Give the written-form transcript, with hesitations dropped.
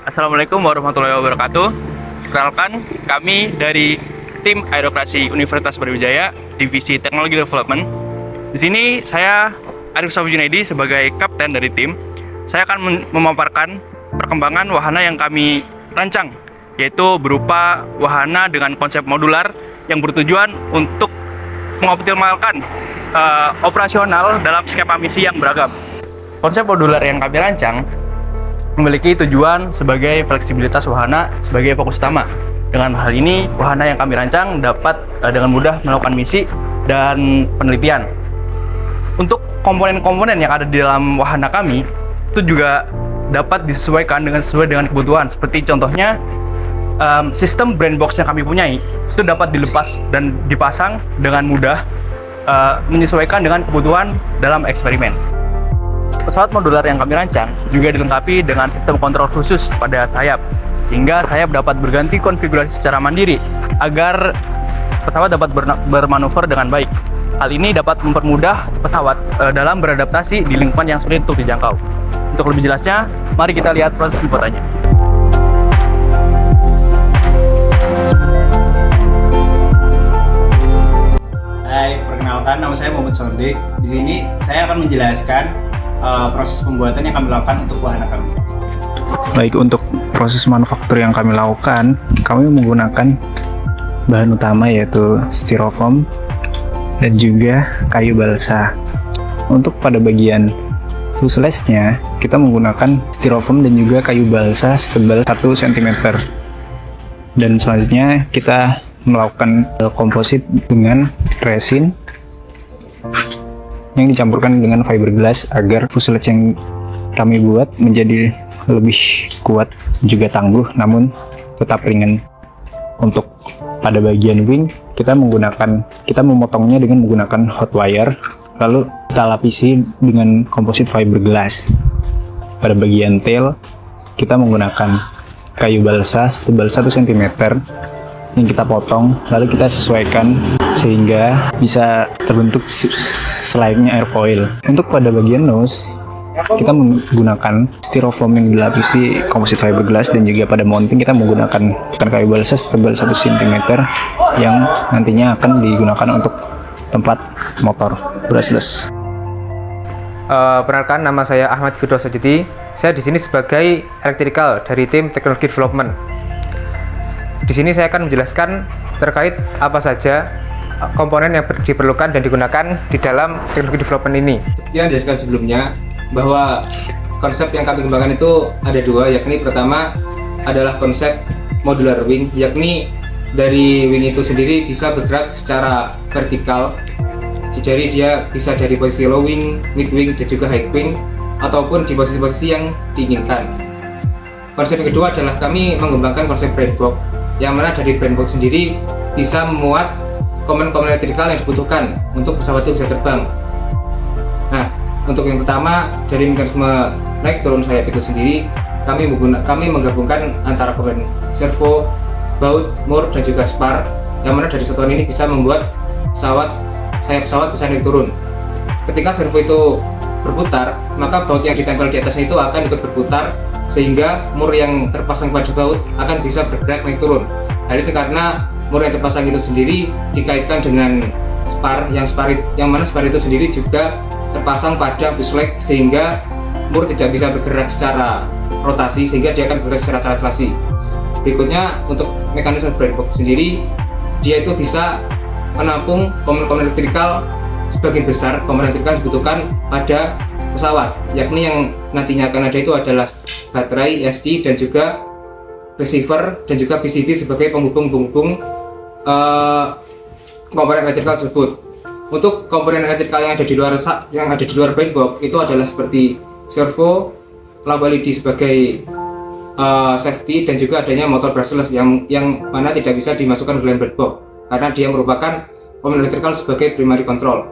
Assalamualaikum warahmatullahi wabarakatuh. Perkenalkan, kami dari tim Aerokrasi Universitas Brawijaya, Divisi Teknologi Development. Di sini saya Arif Safi Junaidi sebagai kapten dari tim. Saya akan memaparkan perkembangan wahana yang kami rancang, yaitu berupa wahana dengan konsep modular yang bertujuan untuk mengoptimalkan operasional dalam skema misi yang beragam. Konsep modular yang kami rancang memiliki tujuan sebagai fleksibilitas wahana sebagai fokus utama. Dengan hal ini, wahana yang kami rancang dapat dengan mudah melakukan misi dan penelitian. Untuk komponen-komponen yang ada di dalam wahana kami, itu juga dapat disesuaikan sesuai dengan kebutuhan. Seperti contohnya, sistem brand box yang kami punyai, itu dapat dilepas dan dipasang dengan mudah, menyesuaikan dengan kebutuhan dalam eksperimen. Pesawat modular yang kami rancang juga dilengkapi dengan sistem kontrol khusus pada sayap, sehingga sayap dapat berganti konfigurasi secara mandiri agar pesawat dapat bermanuver dengan baik. Hal ini dapat mempermudah pesawat dalam beradaptasi di lingkungan yang sulit untuk dijangkau. Untuk lebih jelasnya, mari kita lihat proses pembuatannya. Hai, perkenalkan, nama saya Muhammad Sodik. Di sini saya akan menjelaskan proses pembuatan yang kami lakukan untuk wahana kami. Baik, untuk proses manufaktur yang kami lakukan, kami menggunakan bahan utama yaitu styrofoam dan juga kayu balsa. Untuk pada bagian fuselage-nya, kita menggunakan styrofoam dan juga kayu balsa setebal 1 cm. Dan selanjutnya kita melakukan komposit dengan resin yang dicampurkan dengan fiberglass agar fuselage yang kami buat menjadi lebih kuat juga tangguh namun tetap ringan. Untuk pada bagian wing kita memotongnya dengan menggunakan hot wire, lalu kita lapisi dengan komposit fiberglass. Pada bagian tail kita menggunakan kayu balsa setebal 1 cm yang kita potong, lalu kita sesuaikan sehingga bisa terbentuk selayaknya airfoil. Untuk pada bagian nose, kita menggunakan styrofoam yang dilapisi komposit fiberglass, dan juga pada mounting kita menggunakan kayu balsa setebal 1 cm yang nantinya akan digunakan untuk tempat motor brushless. Perkenalkan, nama saya Ahmad Firdaus Sajidi. Saya di sini sebagai electrical dari tim teknologi development. Di sini saya akan menjelaskan terkait apa saja komponen yang diperlukan dan digunakan di dalam teknologi development ini. Yang dijelaskan sebelumnya bahwa konsep yang kami kembangkan itu ada dua, yakni pertama adalah konsep modular wing, yakni dari wing itu sendiri bisa bergerak secara vertikal. Jadi dia bisa dari posisi low wing, mid wing, dan juga high wing, ataupun di posisi-posisi yang diinginkan. Konsep yang kedua adalah kami mengembangkan konsep brand box, yang mana dari brand box sendiri bisa memuat komponen-komponen elektrikal yang dibutuhkan untuk pesawat itu bisa terbang. Nah, untuk yang pertama dari mekanisme naik turun sayap itu sendiri, kami menggabungkan antara komponen servo, baut, mur, dan juga spar, yang mana dari satuan ini bisa membuat sayap pesawat bisa naik turun. Ketika servo itu berputar, maka baut yang ditempel di atasnya itu akan ikut berputar, sehingga mur yang terpasang pada baut akan bisa bergerak naik turun. Hal ini karena mur yang terpasang itu sendiri dikaitkan dengan spar, yang mana spar itu sendiri juga terpasang pada fuselage, sehingga mur tidak bisa bergerak secara rotasi, sehingga dia akan bergerak secara translasi. Berikutnya, untuk mekanisme brand box sendiri, dia itu bisa menampung komponen elektrikal. Sebagian besar komponen elektrikal dibutuhkan pada pesawat, yakni yang nantinya akan ada itu adalah baterai, SD, dan juga receiver, dan juga PCB sebagai penghubung komponen elektrikal tersebut. Untuk komponen elektrikal yang ada di luar brand box itu adalah seperti servo, lampu LED sebagai safety, dan juga adanya motor brushless yang mana tidak bisa dimasukkan ke dalam brand box karena dia merupakan komponen elektrikal sebagai primary control.